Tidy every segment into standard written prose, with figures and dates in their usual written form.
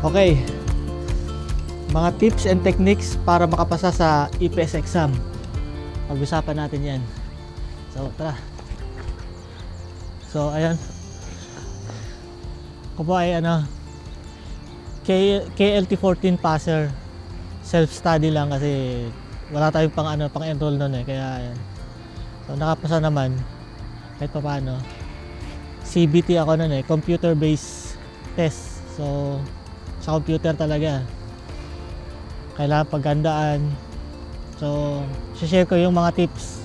Okay, mga tips and techniques para makapasa sa EPS exam. Pag-usapan natin yan. So, tara. So, ayan. Ako po ay KLT14 passer. Self-study lang kasi wala tayong pang-enroll nun eh. Kaya, ayan. So, nakapasa naman. Kahit pa paano. CBT ako nun eh. Computer-based test. So, sa computer talaga. Kailangan paggandaan. So, share ko yung mga tips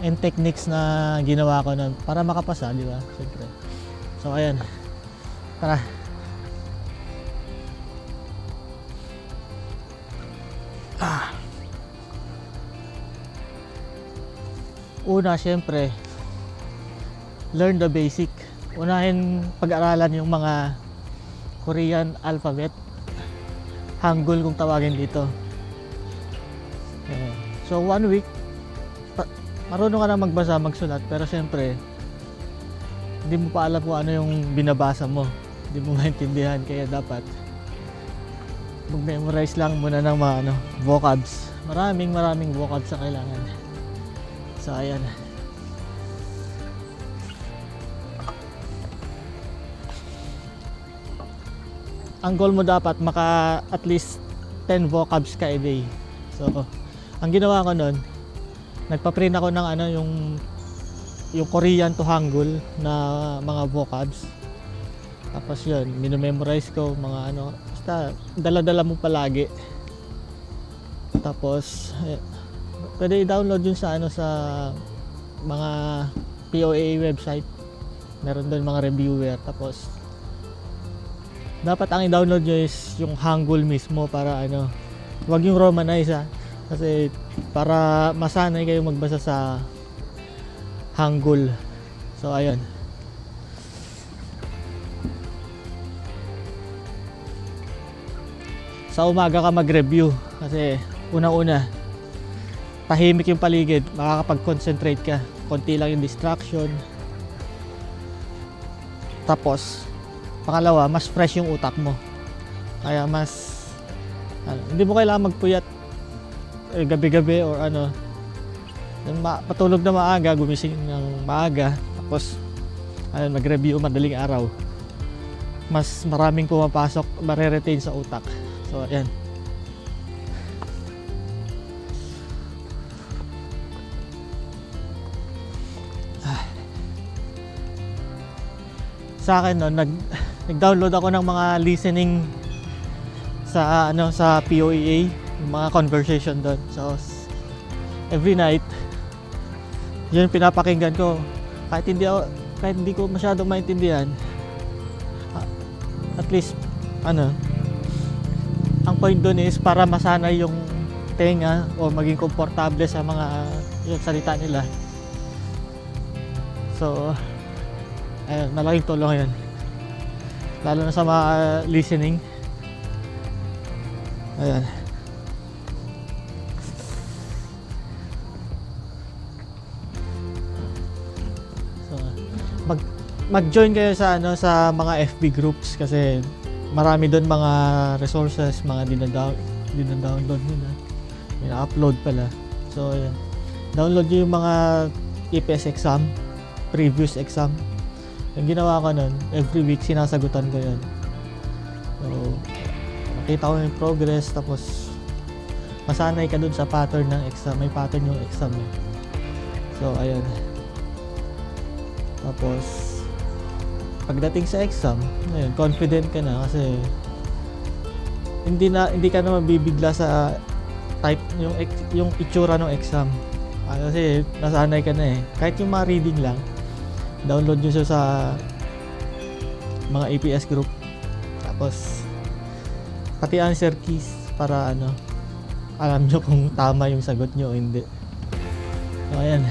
and techniques na ginawa ko nun para makapasa, di ba? Siyempre. So, ayan. Tara. Una, siyempre, learn the basic. Unahin pag-aralan yung mga Korean alphabet. Hangul kung tawagin dito. So 1 week marunong ka na magbasa, magsulat, pero siyempre hindi mo pa alam kung ano yung binabasa mo, hindi mo maintindihan, kaya dapat mag-memorize lang muna ng mga vocabs. Maraming vocabs na kailangan. So ayan. Ang goal mo dapat maka at least 10 vocabs ka a day. So, ang ginawa ko nun, nagpa-print ako ng yung Korean to Hangul na mga vocabs. Tapos yun, minomemorize ko mga basta dala-dala mo palagi. Tapos, pwede i-download yun sa sa mga POA website. Meron doon mga reviewer. Tapos, dapat ang i-download nyo is yung Hangul mismo para wag yung Romanize kasi para masanay kayo magbasa sa Hangul. So ayun. Sa umaga ka mag-review kasi una-una tahimik yung paligid, makakapag-concentrate ka, konti lang yung distraction. Tapos pangalawa, mas fresh yung utak mo. Kaya mas hindi mo kailangan magpuyat gabi-gabi or patulog na maaga, gumising ng maaga, tapos mag-review madaling araw. Mas maraming pumapasok, mare-retain sa utak. So ayan. Sa akin nag-download ako ng mga listening sa sa POEA, yung mga conversation doon. So every night yun pinapakinggan ko, kahit hindi ko masyadong maintindihan, at least ang point doon is para masanay yung tenga o maging komportable sa mga yung salita nila. So ayun, malaking tulong yan, lalo na sa mga listening. Ayan. So mag-join kayo sa sa mga FB groups kasi marami doon mga resources, mga dina-download nila, ina-upload pala. So ayan, download nyo yung mga EPS exam, previous exam. Yung ginawa ko nun, every week sinasagutan ko yun. So nakita ko yung progress, tapos masanay ka dun sa pattern ng exam. May pattern yung exam eh. So ayun. Tapos pagdating sa exam, ayun, confident ka na kasi hindi ka na mabibigla sa type yung itsura ng exam. Kasi nasanay ka na eh. Kahit yung mga reading lang, download nyo siya sa mga EPS group. Tapos pati answer keys para alam nyo kung tama yung sagot nyo o hindi. So ayan.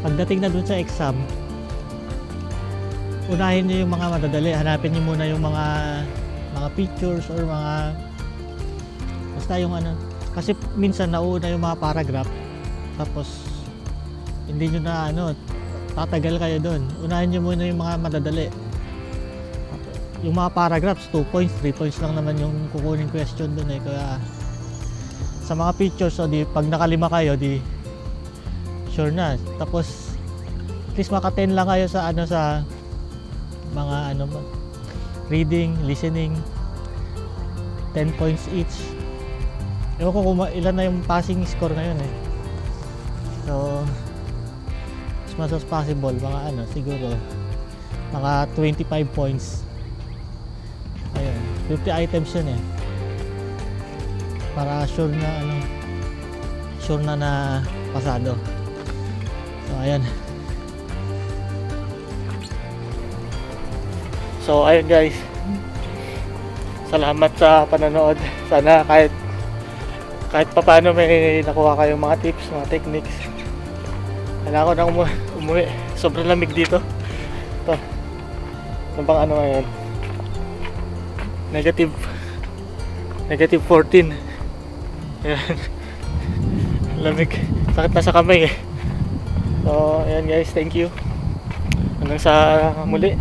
Pagdating na dun sa exam, unahin nyo yung mga madadali. Hanapin nyo muna yung mga pictures or mga basta yung ano. Kasi minsan nauna yung mga paragraph, tapos hindi nyo na ano, tatagal kayo doon. Unahin nyo muna yung mga madadali. Yung mga paragraphs, 2 points, 3 points lang naman yung kukunin question doon eh. Kaya sa mga pictures, so di, pag nakalima kayo, di sure na. Tapos at least maka 10 lang kayo sa ano, sa mga ano, reading, listening, 10 points each. Ewan ko kung ilan na yung passing score ngayon eh. So as much as possible, mga ano, siguro mga 25 points. Ayun, 50 items yun eh. Para sure na ano, sure na pasado. So ayan. So ayun guys. Salamat sa panonood. Sana kahit papaano may nakuha kayong mga tips, mga techniques. Kailangan ko nang umuwi. Sobrang lamig dito. Ito. Ano bang ano ngayon? Negative 14. Ayan. Lamig. Sakit na sa kamay eh. So ayan guys, thank you. Hanggang sa muli.